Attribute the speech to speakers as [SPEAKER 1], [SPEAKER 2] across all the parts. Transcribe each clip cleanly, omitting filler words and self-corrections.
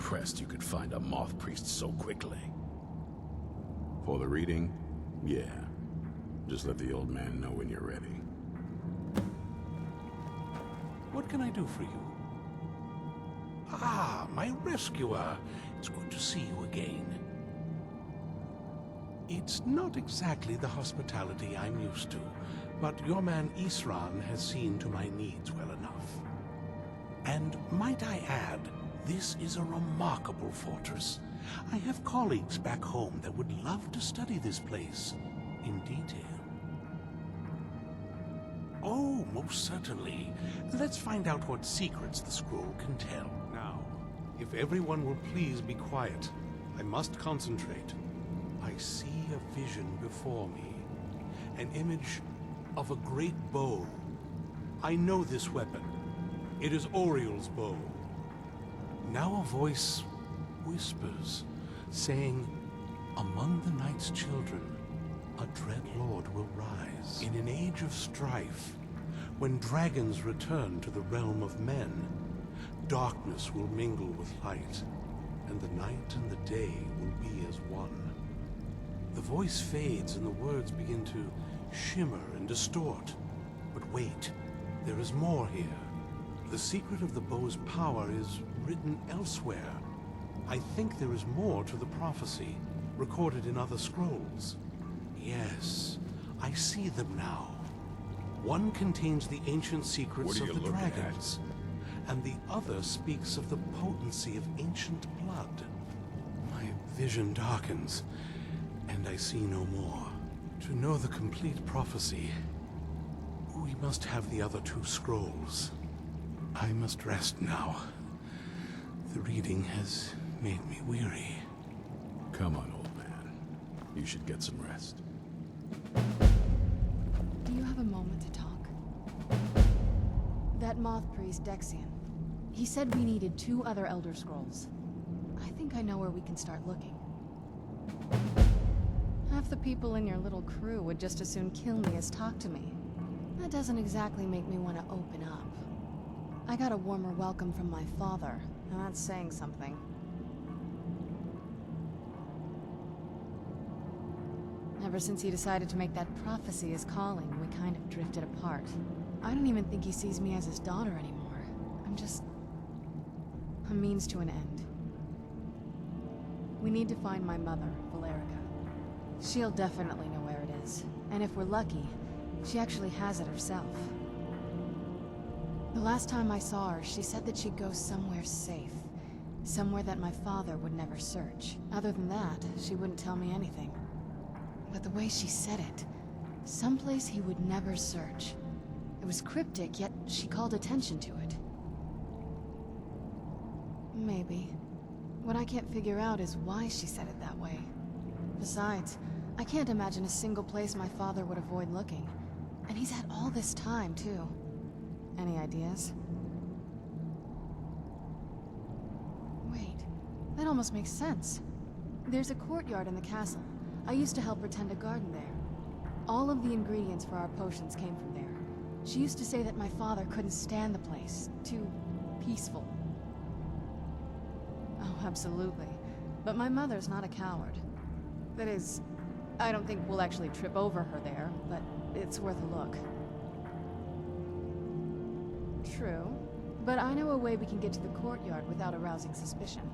[SPEAKER 1] impressed you could find a moth priest so quickly. For the reading? Yeah. Just let the old man know when you're ready.
[SPEAKER 2] What can I do for you? Ah, my rescuer. It's good to see you again. It's not exactly the hospitality I'm used to, but your man Isran has seen to my needs well enough. And might I add, this is a remarkable fortress. I have colleagues back home that would love to study this place in detail. Oh, most certainly. Let's find out what secrets the scroll can tell. Now, if everyone will please be quiet, I must concentrate. I see a vision before me, an image of a great bow. I know this weapon. It is Oriel's bow. Now a voice whispers, saying, among the night's children, a dread lord will rise. In an age of strife, when dragons return to the realm of men, darkness will mingle with light, and the night and the day will be as one. The voice fades and the words begin to shimmer and distort. But wait, there is more here. The secret of the bow's power is written elsewhere. I think there is more to the prophecy, recorded in other scrolls. Yes, I see them now. One contains the ancient secrets of the dragons, and the other speaks of the potency of ancient blood. My vision darkens, and I see no more. To know the complete prophecy, we must have the other two scrolls. I must rest now. The reading has made me weary.
[SPEAKER 1] Come on, old man. You should get some rest.
[SPEAKER 3] Do you have a moment to talk? That moth priest, Dexian, he said we needed 2 other Elder Scrolls. I think I know where we can start looking. Half the people in your little crew would just as soon kill me as talk to me. That doesn't exactly make me want to open up. I got a warmer welcome from my father, and that's saying something. Ever since he decided to make that prophecy his calling, we kind of drifted apart. I don't even think he sees me as his daughter anymore. I'm just a means to an end. We need to find my mother, Valerica. She'll definitely know where it is, and if we're lucky, she actually has it herself. The last time I saw her, she said that she'd go somewhere safe. Somewhere that my father would never search. Other than that, she wouldn't tell me anything. But the way she said it, someplace he would never search. It was cryptic, yet she called attention to it. Maybe. What I can't figure out is why she said it that way. Besides, I can't imagine a single place my father would avoid looking. And he's had all this time, too. Any ideas? Wait, that almost makes sense. There's a courtyard in the castle. I used to help her tend a garden there. All of the ingredients for our potions came from there. She used to say that my father couldn't stand the place. Too peaceful. Oh, absolutely. But my mother's not a coward. That is, I don't think we'll actually trip over her there, but it's worth a look. True, but I know a way we can get to the courtyard without arousing suspicion.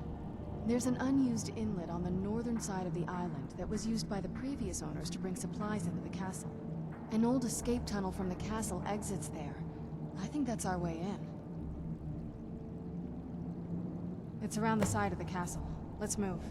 [SPEAKER 3] There's an unused inlet on the northern side of the island that was used by the previous owners to bring supplies into the castle. An old escape tunnel from the castle exits there. I think that's our way in. It's around the side of the castle. Let's move.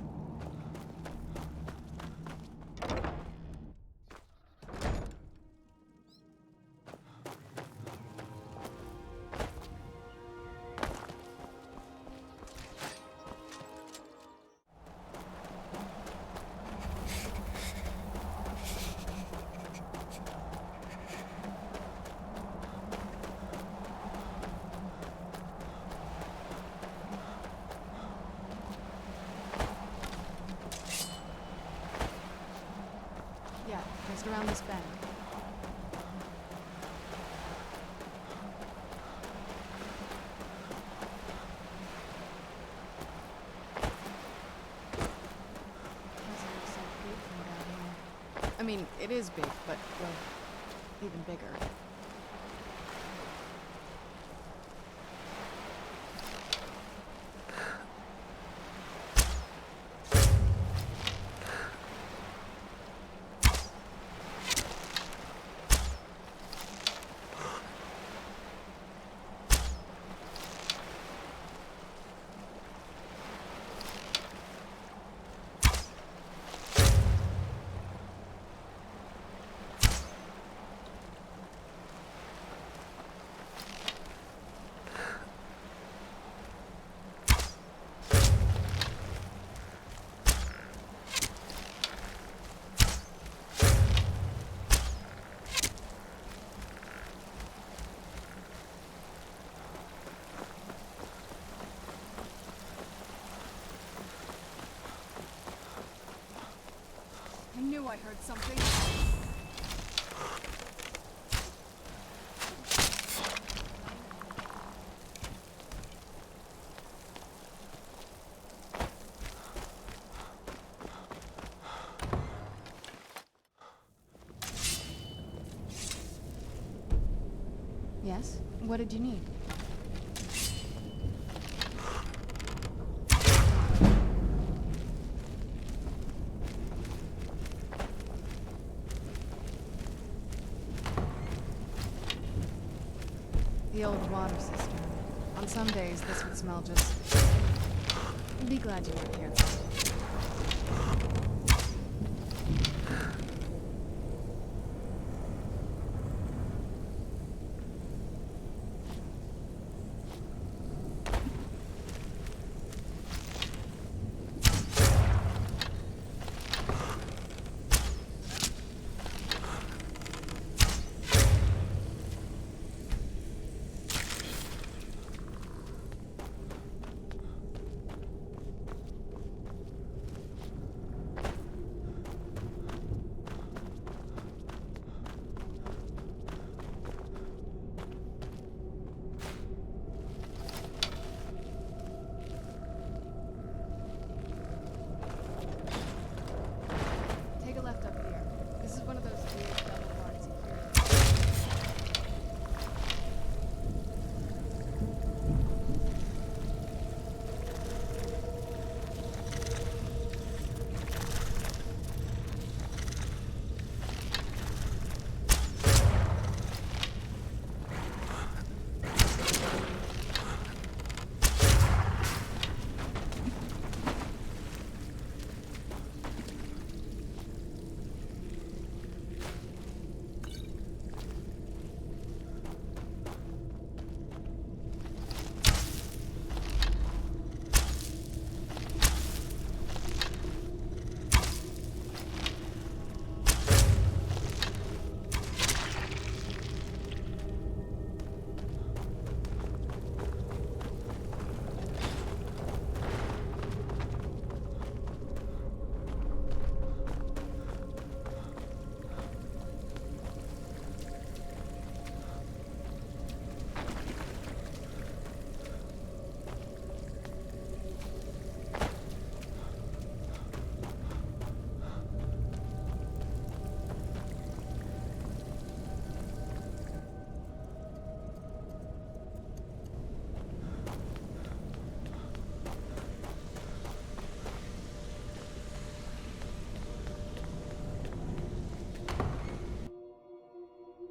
[SPEAKER 3] Yeah, just around this bend. mean, it is big, but, well, even bigger. I knew I heard something. Yes? What did you need? The old water cistern. On some days, this would smell just... Be glad you weren't here. Take a left up here. This is one of those weird double-barred security.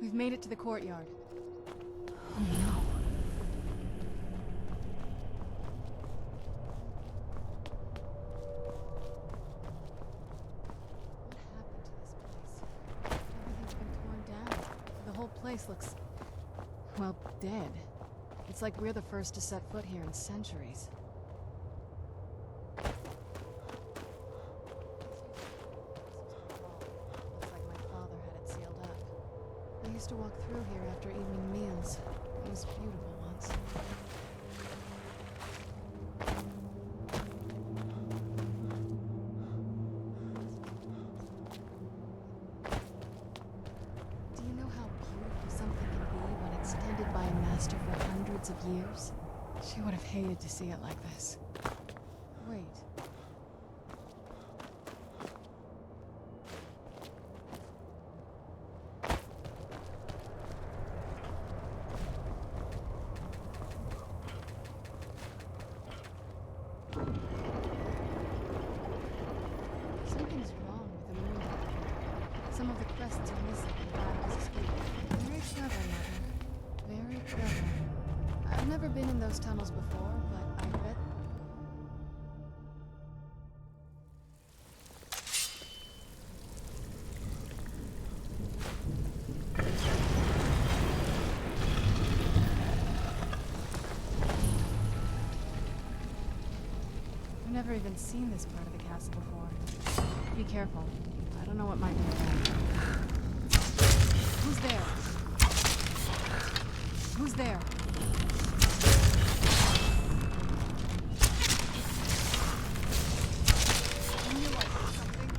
[SPEAKER 3] We've made it to the courtyard. Oh no. What happened to this place? Everything's been torn down. The whole place looks, well, dead. It's like we're the first to set foot here in centuries. I used to walk through here after evening meals. It was beautiful once. Do you know how beautiful something can be when it's tended by a master for hundreds of years? She would have hated to see it like this. Wait. some of the crests are missing and battles escaped. Very clever, Mother. Very clever. I've never been in those tunnels before, but I bet... I've never even seen this part of the castle before. Be careful. I don't know what might be around. Who's there? Who's there? I knew I heard something.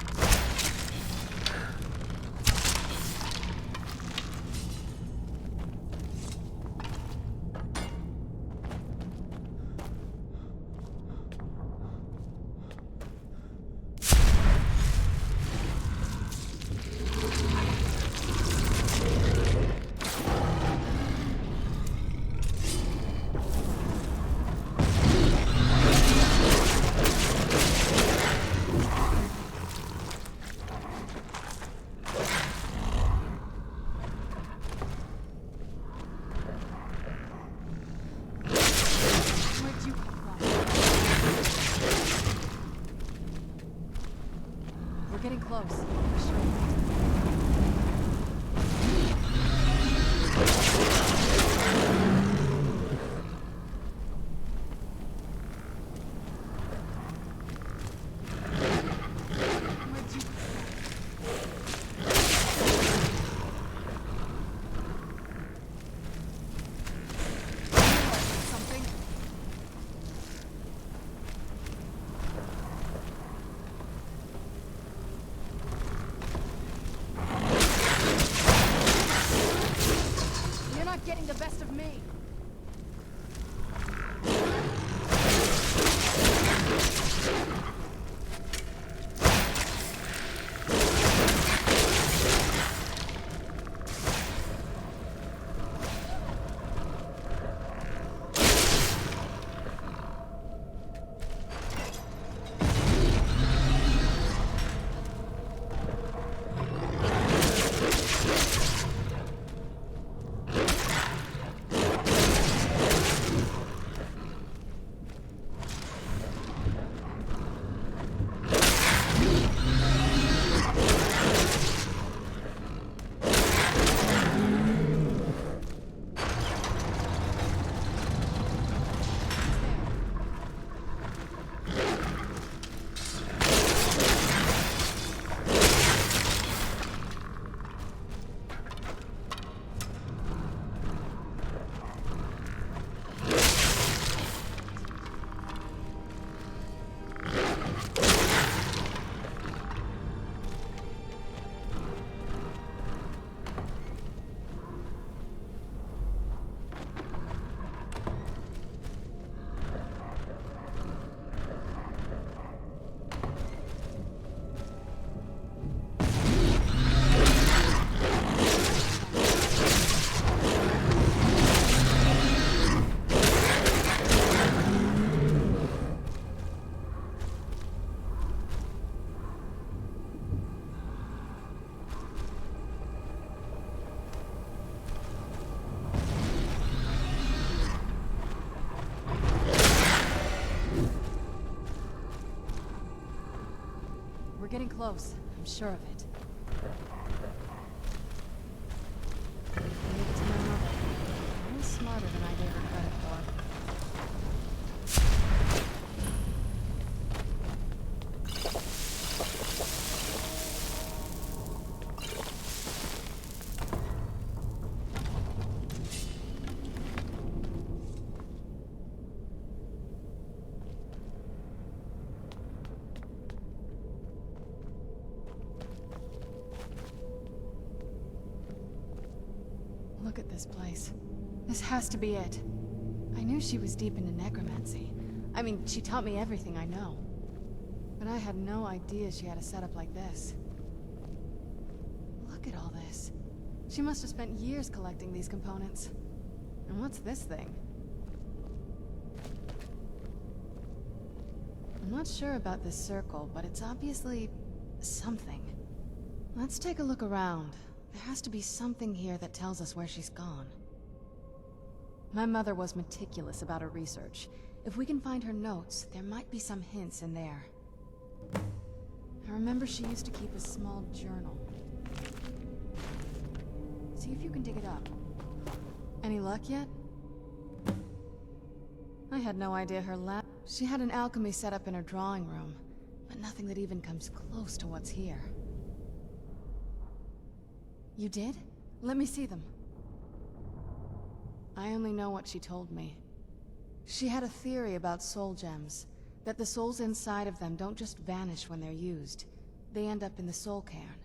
[SPEAKER 3] Getting close. Getting the best of me. We're getting close. I'm sure of it. Leave it to my mother. I'm smarter than I gave her credit for. Look at this place. This has to be it. I knew she was deep into necromancy. I mean, she taught me everything I know. But I had no idea she had a setup like this. Look at all this. She must have spent years collecting these components. And what's this thing? I'm not sure about this circle, but it's obviously something. Let's take a look around. There has to be something here that tells us where she's gone. My mother was meticulous about her research. If we can find her notes, there might be some hints in there. I remember she used to keep a small journal. See if you can dig it up. Any luck yet? I had no idea her lab... She had an alchemy set up in her drawing room, but nothing that even comes close to what's here. You did? Let me see them. I only know what she told me. She had a theory about soul gems, that the souls inside of them don't just vanish when they're used. They end up in the soul cairn.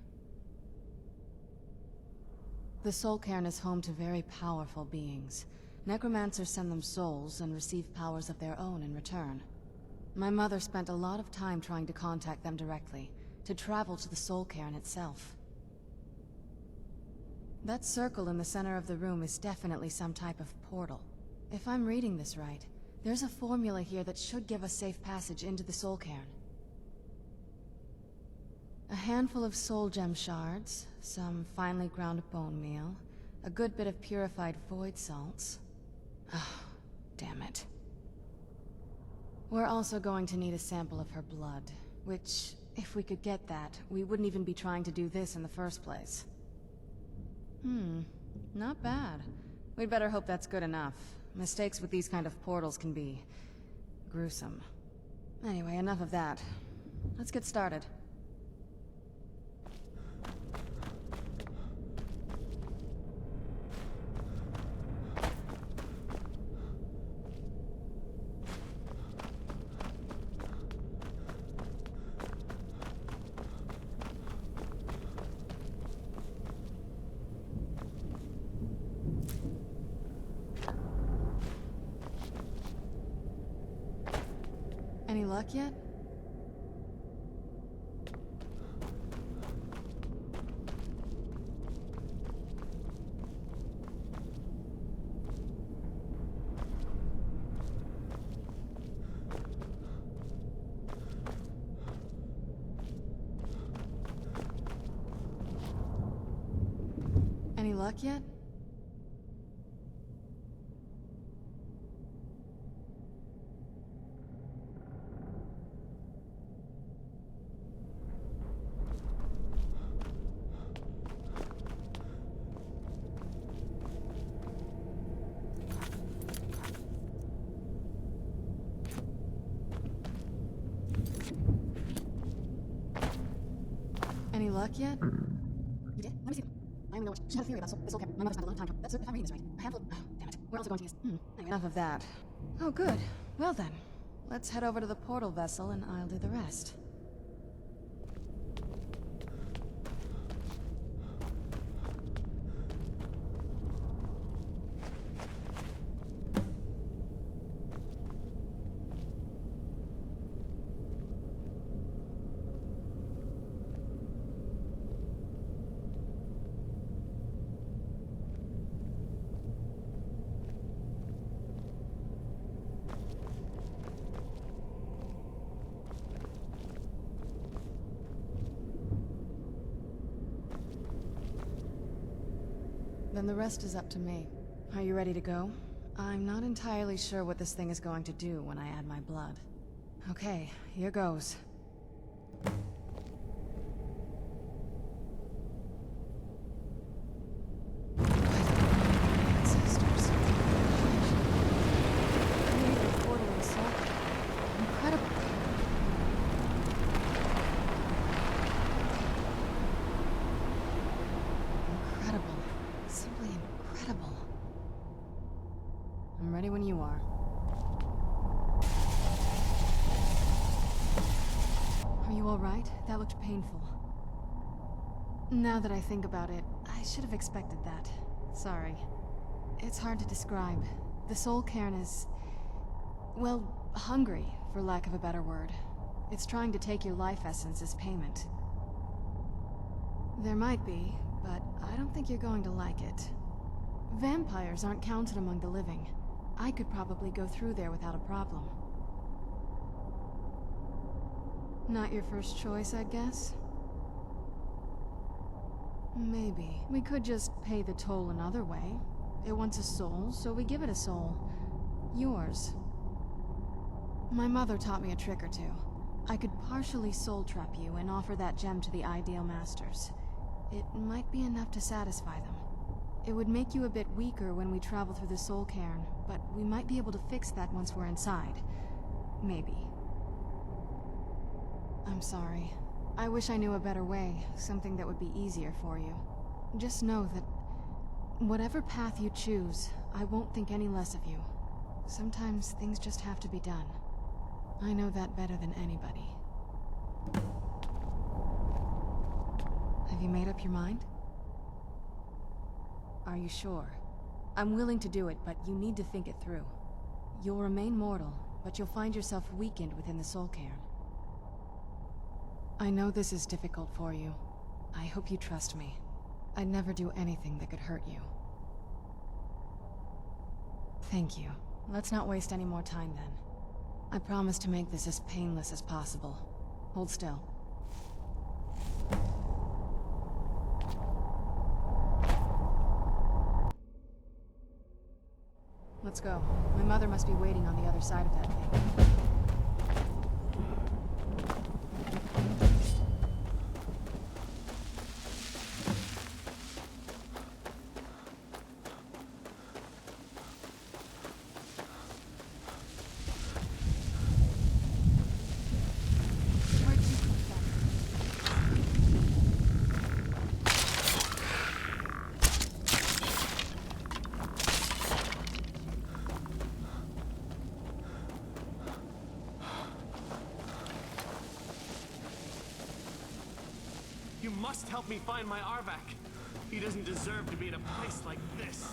[SPEAKER 3] The soul cairn is home to very powerful beings. Necromancers send them souls and receive powers of their own in return. My mother spent a lot of time trying to contact them directly, to travel to the soul cairn itself. That circle in the center of the room is definitely some type of portal. If I'm reading this right, there's a formula here that should give us safe passage into the soul cairn. A handful of soul gem shards, some finely ground bone meal, a good bit of purified void salts. Oh, damn it. We're also going to need a sample of her blood, which, if we could get that, we wouldn't even be trying to do this in the first place. Not bad. We'd better hope that's good enough. Mistakes with these kind of portals can be... gruesome. Anyway, enough of that. Let's get started. Any luck yet? Any luck yet? Any luck yet? You did? Let me see them. I only know what she had a theory about the soul cairn. My mother spent a lot of time. That's if I'm reading this right. A handful of... Oh, damn it. We're also going to use... Anyway, enough of that. Oh, good. Well then, let's head over to the portal vessel and I'll do the rest. Then the rest is up to me. Are you ready to go? I'm not entirely sure what this thing is going to do when I add my blood. Okay, here goes. Ancestors. Created a portal in soul. Incredible. Incredible. Simply incredible. I'm ready when you are. Are you alright? That looked painful. Now that I think about it, I should have expected that. Sorry. It's hard to describe. The soul cairn is... well, hungry, for lack of a better word. It's trying to take your life essence as payment. There might be, but I don't think you're going to like it. Vampires aren't counted among the living. I could probably go through there without a problem. Not your first choice, I guess? Maybe. We could just pay the toll another way. It wants a soul, so we give it a soul. Yours. My mother taught me a trick or two. I could partially soul trap you and offer that gem to the Ideal Masters. It might be enough to satisfy them. It would make you a bit weaker when we travel through the Soul Cairn, but we might be able to fix that once we're inside. Maybe. I'm sorry. I wish I knew a better way, something that would be easier for you. Just know that whatever path you choose, I won't think any less of you. Sometimes things just have to be done. I know that better than anybody. Have you made up your mind? Are you sure? I'm willing to do it, but you need to think it through. You'll remain mortal, but you'll find yourself weakened within the Soul Cairn. I know this is difficult for you. I hope you trust me. I'd never do anything that could hurt you. Thank you. Let's not waste any more time then. I promise to make this as painless as possible. Hold still. Let's go. My mother must be waiting on the other side of that thing.
[SPEAKER 4] You must help me find my Arvak. He doesn't deserve to be in a place like this.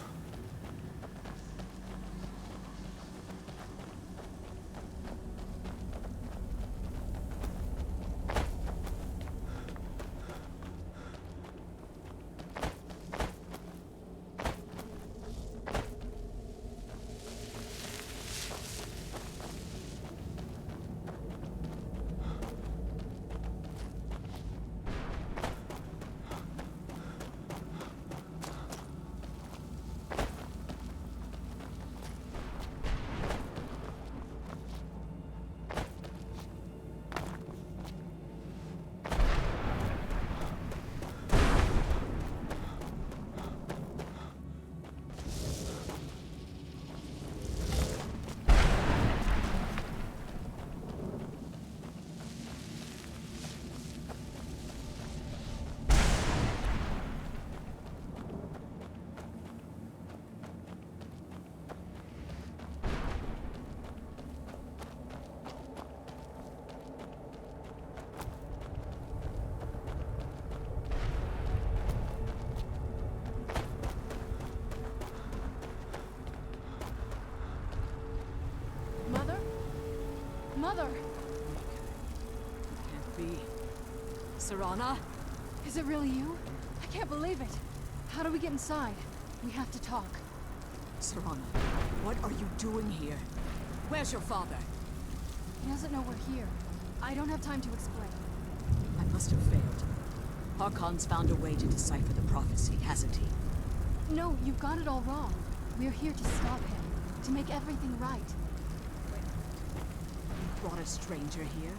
[SPEAKER 3] Mother!
[SPEAKER 5] Can't be. Serana?
[SPEAKER 3] Is it really you? I can't believe it. How do we get inside? We have to talk.
[SPEAKER 5] Serana, what are you doing here? Where's your father?
[SPEAKER 3] He doesn't know we're here. I don't have time to explain.
[SPEAKER 5] I must have failed. Harkon's found a way to decipher the prophecy, hasn't he?
[SPEAKER 3] No, you've got it all wrong. We're here to stop him. To make everything right.
[SPEAKER 5] Brought a stranger here?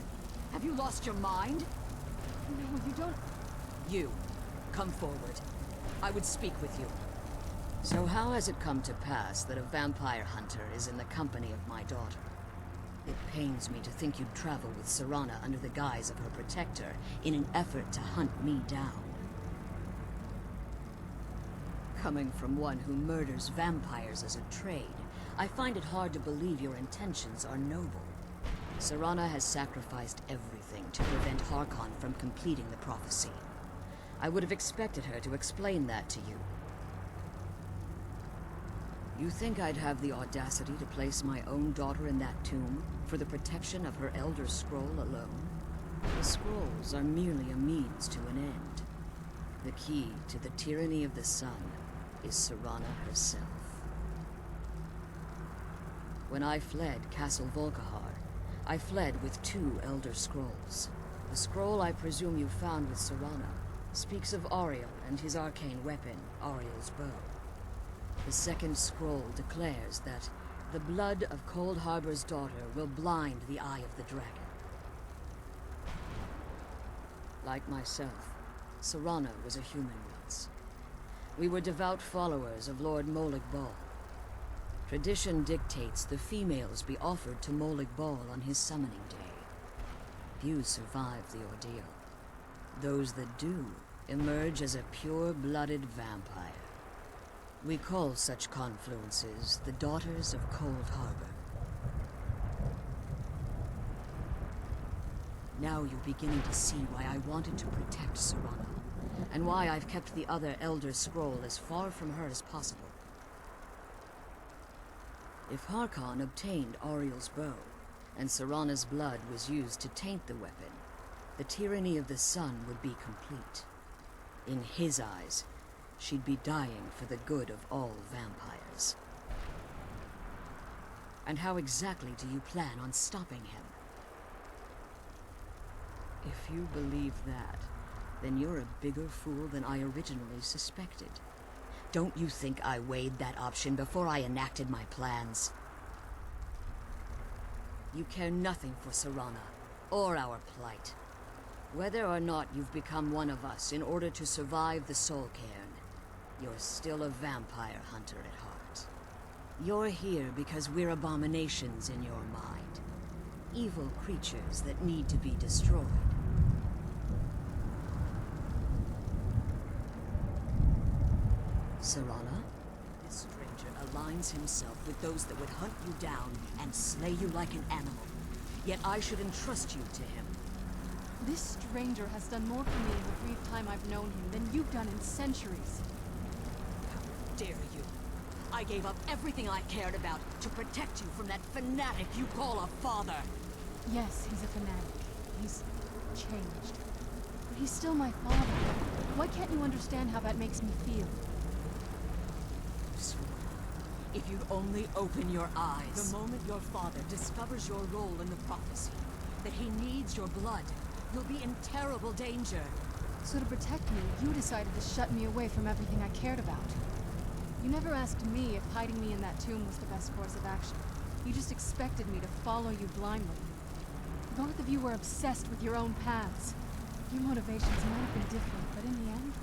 [SPEAKER 5] Have you lost your mind?
[SPEAKER 3] No, you don't...
[SPEAKER 5] You, come forward. I would speak with you. So how has it come to pass that a vampire hunter is in the company of my daughter? It pains me to think you'd travel with Serana under the guise of her protector in an effort to hunt me down. Coming from one who murders vampires as a trade, I find it hard to believe your intentions are noble. Serana has sacrificed everything to prevent Harkon from completing the prophecy. I would have expected her to explain that to you. You think I'd have the audacity to place my own daughter in that tomb for the protection of her Elder Scroll alone? The scrolls are merely a means to an end. The key to the tyranny of the sun is Serana herself. When I fled Castle Volkihar, I fled with 2 Elder Scrolls. The scroll I presume you found with Serana speaks of Auriel and his arcane weapon, Auriel's bow. The second scroll declares that the blood of Cold Harbor's daughter will blind the eye of the dragon. Like myself, Serana was a human once. We were devout followers of Lord Molig Bal. Tradition dictates the females be offered to Molig Bal on his summoning day. Few survive the ordeal. Those that do emerge as a pure-blooded vampire. We call such confluences the Daughters of Cold Harbor. Now you're beginning to see why I wanted to protect Serana, and why I've kept the other Elder Scroll as far from her as possible. If Harkon obtained Auriel's bow, and Serana's blood was used to taint the weapon, the tyranny of the sun would be complete. In his eyes, she'd be dying for the good of all vampires. And how exactly do you plan on stopping him? If you believe that, then you're a bigger fool than I originally suspected. Don't you think I weighed that option before I enacted my plans? You care nothing for Serana, or our plight. Whether or not you've become one of us in order to survive the Soul Cairn, you're still a vampire hunter at heart. You're here because we're abominations in your mind. Evil creatures that need to be destroyed. Serana? This stranger aligns himself with those that would hunt you down and slay you like an animal. Yet I should entrust you to him.
[SPEAKER 3] This stranger has done more for me in the brief time I've known him than you've done in centuries.
[SPEAKER 5] How dare you? I gave up everything I cared about to protect you from that fanatic you call a father.
[SPEAKER 3] Yes, he's a fanatic. He's changed. But he's still my father. Why can't you understand how that makes me feel?
[SPEAKER 5] If you'd only open your eyes. The moment your father discovers your role in the prophecy, that he needs your blood, you'll be in terrible danger.
[SPEAKER 3] So to protect me, you decided to shut me away from everything I cared about. You never asked me if hiding me in that tomb was the best course of action. You just expected me to follow you blindly. Both of you were obsessed with your own paths. Your motivations might have been different, but in the end,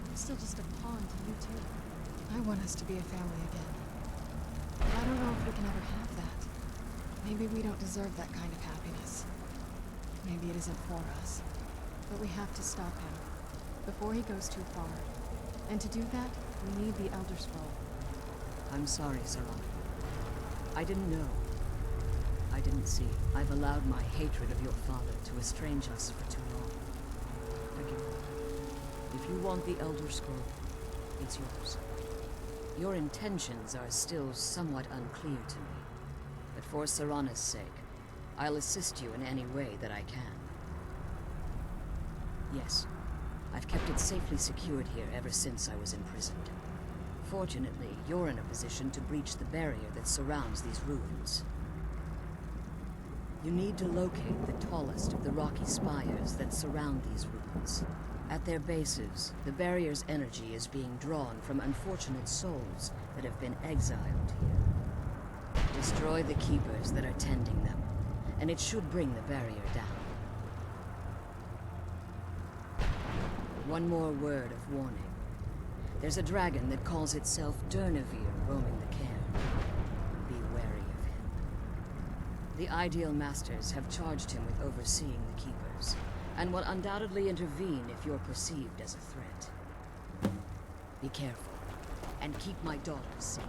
[SPEAKER 3] I'm still just a pawn to you two. I want us to be a family again. But I don't know if we can ever have that. Maybe we don't deserve that kind of happiness. Maybe it isn't for us. But we have to stop him, before he goes too far. And to do that, we need the Elder Scroll.
[SPEAKER 5] I'm sorry, Serana. I didn't know. I didn't see. I've allowed my hatred of your father to estrange us for too long. Forgive me. If you want the Elder Scroll, it's yours. Your intentions are still somewhat unclear to me, but for Serana's sake, I'll assist you in any way that I can. Yes, I've kept it safely secured here ever since I was imprisoned. Fortunately, you're in a position to breach the barrier that surrounds these ruins. You need to locate the tallest of the rocky spires that surround these ruins. At their bases, the barrier's energy is being drawn from unfortunate souls that have been exiled here. Destroy the keepers that are tending them, and it should bring the barrier down. One more word of warning. There's a dragon that calls itself Durnevere roaming the Cairn. Be wary of him. The Ideal Masters have charged him with overseeing the keepers, and will undoubtedly intervene if you're perceived as a threat. Be careful, and keep my daughter safe.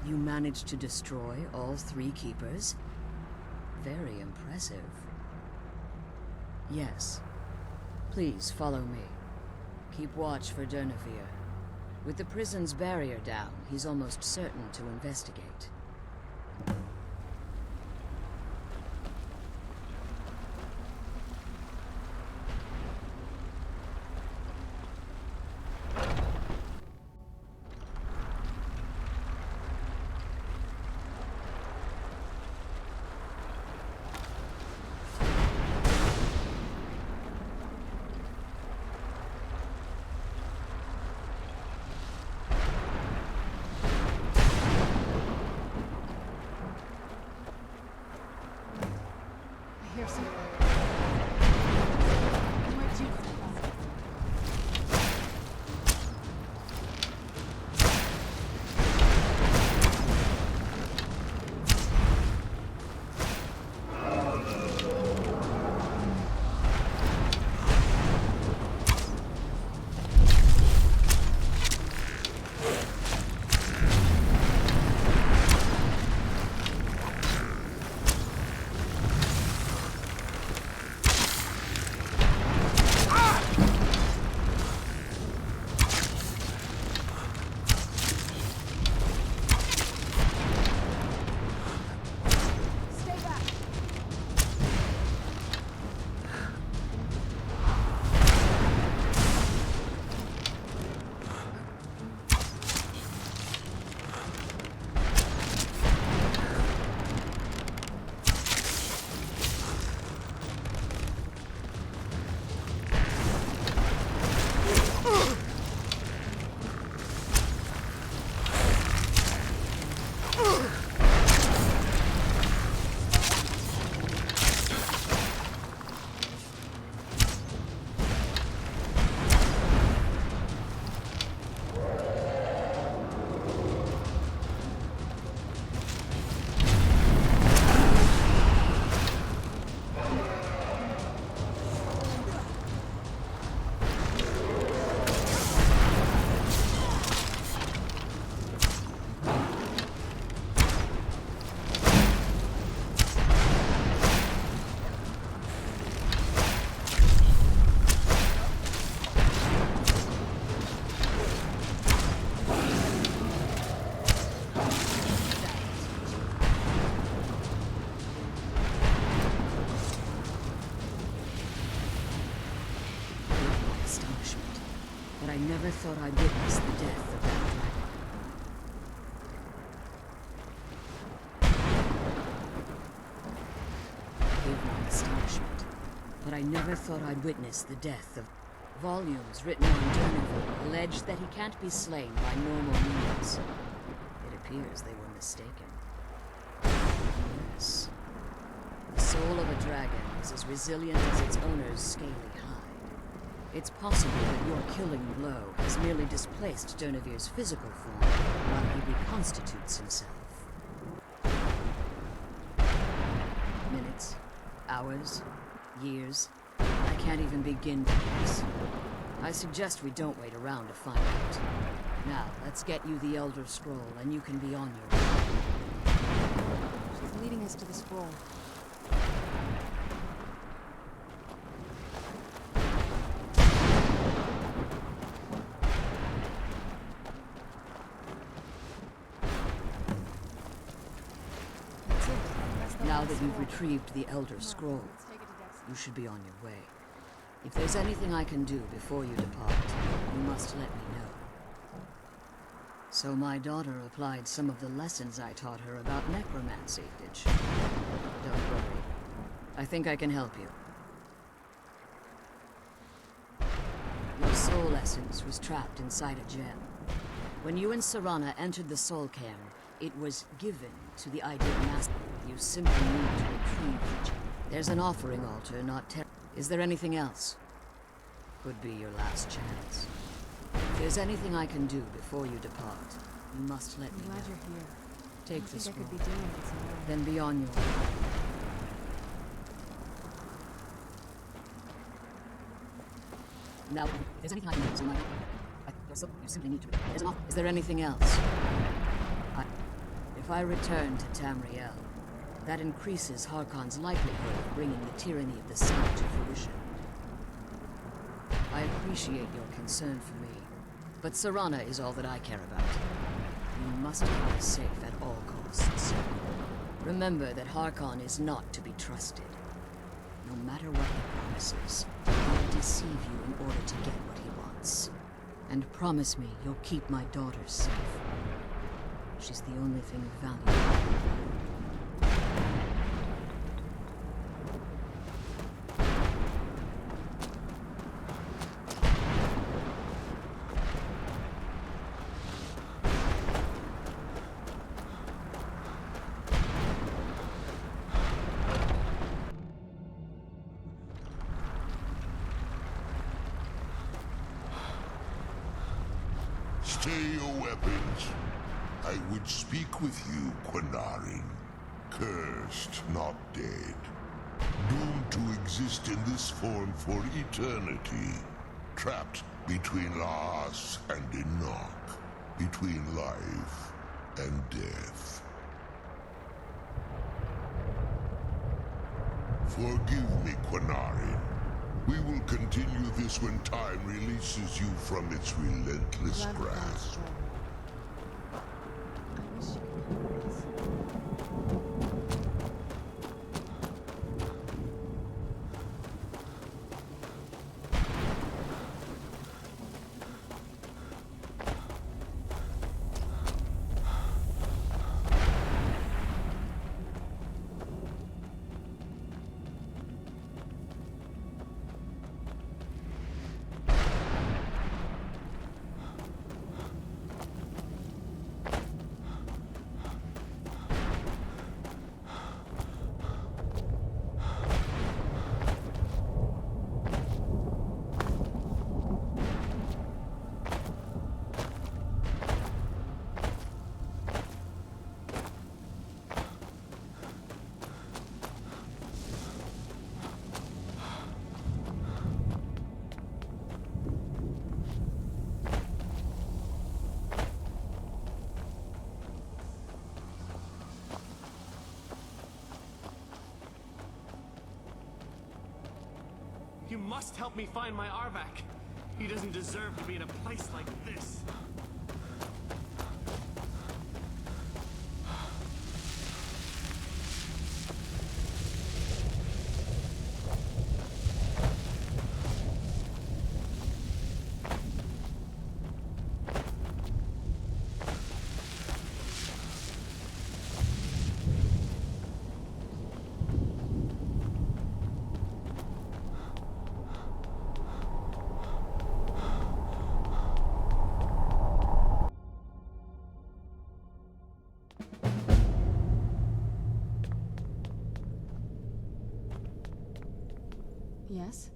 [SPEAKER 5] You managed to destroy all 3 keepers? Very impressive. Yes. Please follow me. Keep watch for Durnevere. With the prison's barrier down, he's almost certain to investigate.
[SPEAKER 3] Here's some. Where'd you come from?
[SPEAKER 5] I never thought I'd witness the death of that dragon. Forgive my astonishment, but I never thought I'd witness the death of... Volumes written on Durneville allege that he can't be slain by normal means. It appears they were mistaken. Yes. The soul of a dragon is as resilient as its owner's scaly hide. It's possible that your killing blow has merely displaced Durnevere's physical form while he reconstitutes himself. Minutes, hours, years. I can't even begin to guess. I suggest we don't wait around to find out. Now, let's get you the Elder Scroll, and you can be on your way.
[SPEAKER 3] She's leading us to the scroll.
[SPEAKER 5] Now that you've retrieved the Elder Scroll, you should be on your way. If there's anything I can do before you depart, you must let me know. So my daughter applied some of the lessons I taught her about necromancy, did she? Don't worry. I think I can help you. Your soul essence was trapped inside a gem. When you and Serana entered the Soul Cairn, it was given to the Ideal Master. You simply need to retrieve the gem. There's an offering altar, not Is there anything else? Could be your last chance. If there's anything I can do before you depart, you must let me know.
[SPEAKER 3] I'm glad you're here.
[SPEAKER 5] Take
[SPEAKER 3] I
[SPEAKER 5] the
[SPEAKER 3] think I
[SPEAKER 5] scroll.
[SPEAKER 3] could be doing it some more.
[SPEAKER 5] Then be on your way. Now, if there's anything I can do, you simply need to. Is there anything else? If I return to Tamriel, that increases Harkon's likelihood of bringing the tyranny of the sun to fruition. I appreciate your concern for me, but Serana is all that I care about. You must keep her safe at all costs. Remember that Harkon is not to be trusted. No matter what he promises, he will deceive you in order to get what he wants. And promise me you'll keep my daughter safe. She's the only thing of value.
[SPEAKER 6] Stay your weapons. I would speak with you, Quinarin. Cursed, not dead. Doomed to exist in this form for eternity. Trapped between Laas and Enoch. Between life and death. Forgive me, Quinarin. We will continue this when time releases you from its relentless grasp.
[SPEAKER 4] You must help me find my Arvak. He doesn't deserve to be in a place like this.
[SPEAKER 3] Yes?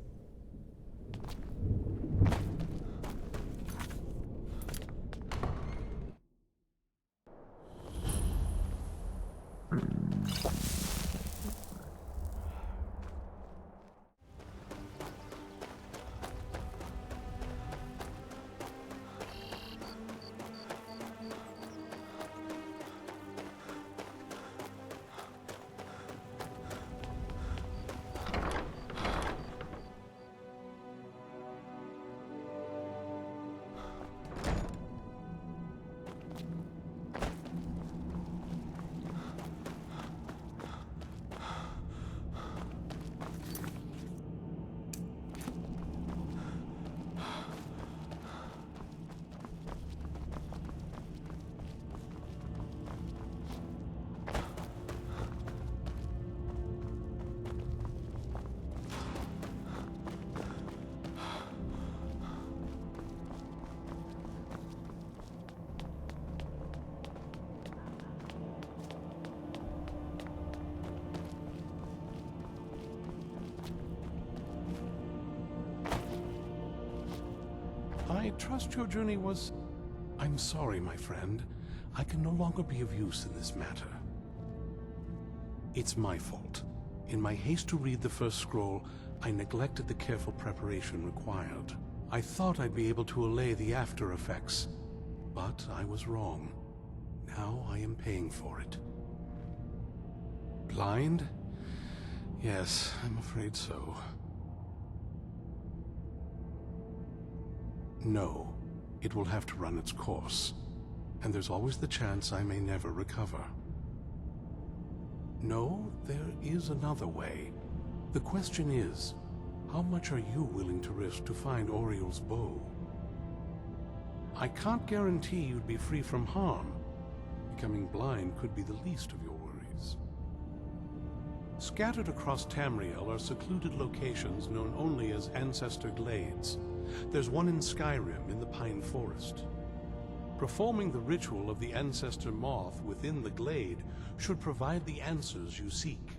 [SPEAKER 2] I trust your journey was... I'm sorry, my friend. I can no longer be of use in this matter. It's my fault. In my haste to read the first scroll, I neglected the careful preparation required. I thought I'd be able to allay the after effects, but I was wrong. now I am paying for it. Blind? Yes, I'm afraid so. No, it will have to run its course, and there's always the chance I may never recover. No, there is another way. The question is, how much are you willing to risk to find Oriel's bow? I can't guarantee you'd be free from harm. Becoming blind could be the least of your worries. Scattered across Tamriel are secluded locations known only as Ancestor Glades. There's one in Skyrim in the Pine Forest. Performing the ritual of the Ancestor Moth within the Glade should provide the answers you seek.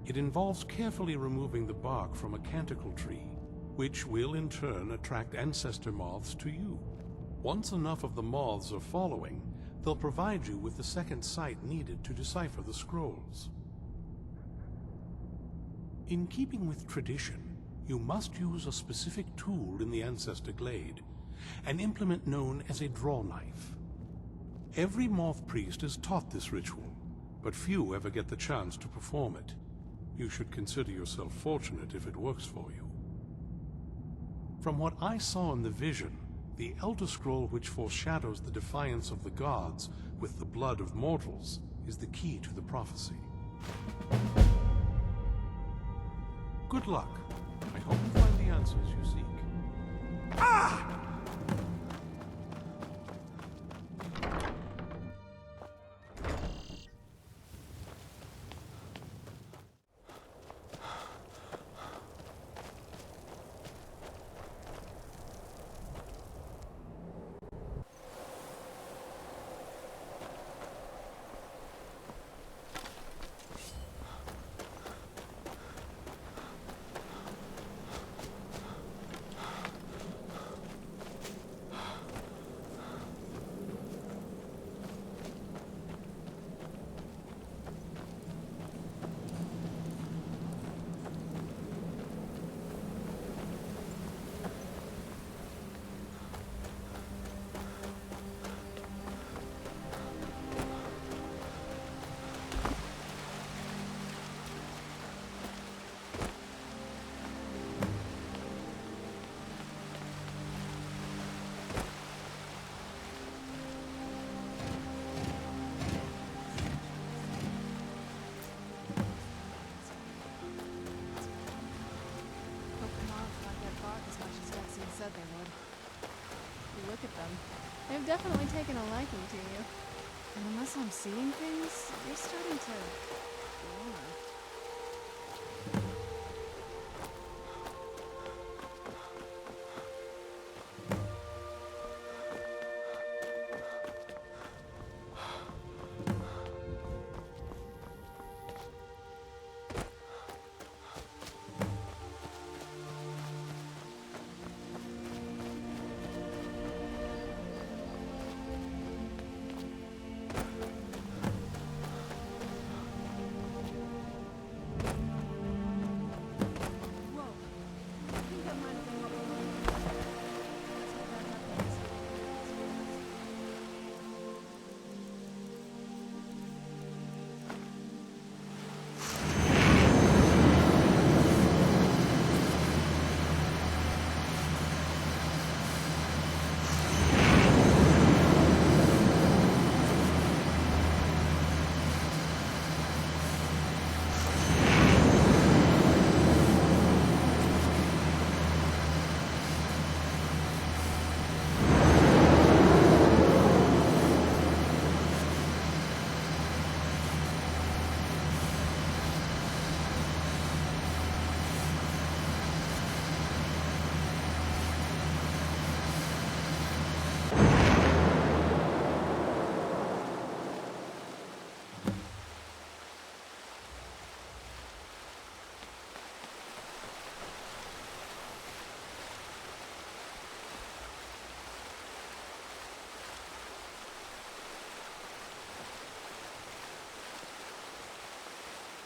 [SPEAKER 2] It involves carefully removing the bark from a canticle tree, which will in turn attract Ancestor Moths to you. Once enough of the moths are following, they'll provide you with the second sight needed to decipher the scrolls. In keeping with tradition, you must use a specific tool in the Ancestor Glade, an implement known as a draw knife. Every moth priest is taught this ritual, but few ever get the chance to perform it. You should consider yourself fortunate if it works for you. From what I saw in the vision, the Elder Scroll which foreshadows the defiance of the gods with the blood of mortals is the key to the prophecy. Good luck. I hope you find the answers you seek. Ah!
[SPEAKER 3] Said they would. You look at them. They've definitely taken a liking to you. And unless I'm seeing things, they're starting to glimmer.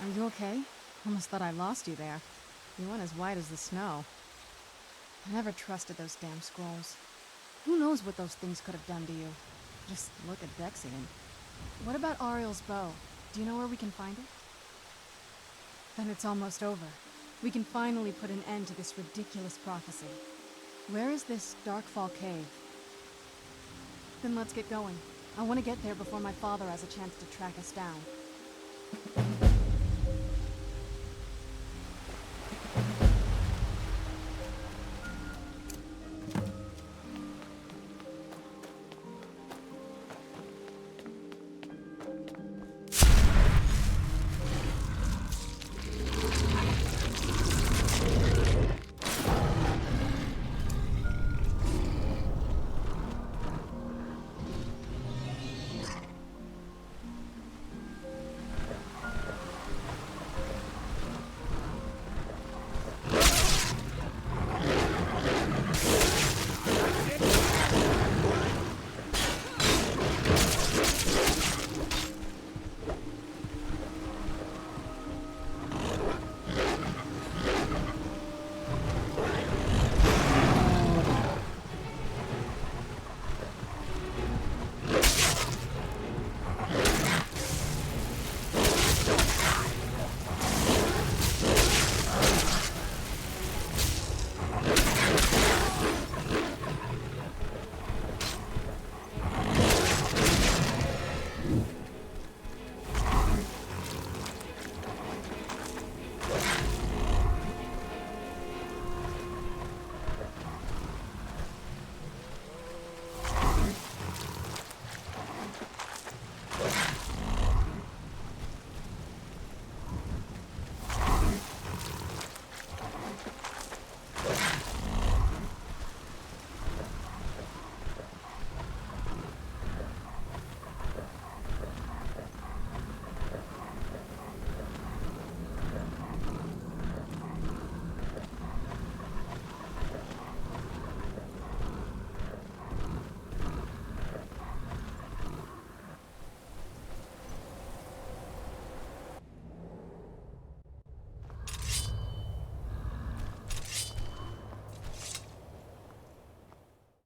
[SPEAKER 3] Are you okay? Almost thought I lost you there. You went as white as the snow. I never trusted those damn scrolls. Who knows what those things could have done to you? Just look at Dexian. What about Ariel's bow? Do you know where we can find it? Then it's almost over. We can finally put an end to this ridiculous prophecy. Where is this Darkfall cave? Then let's get going. I want to get there before my father has a chance to track us down.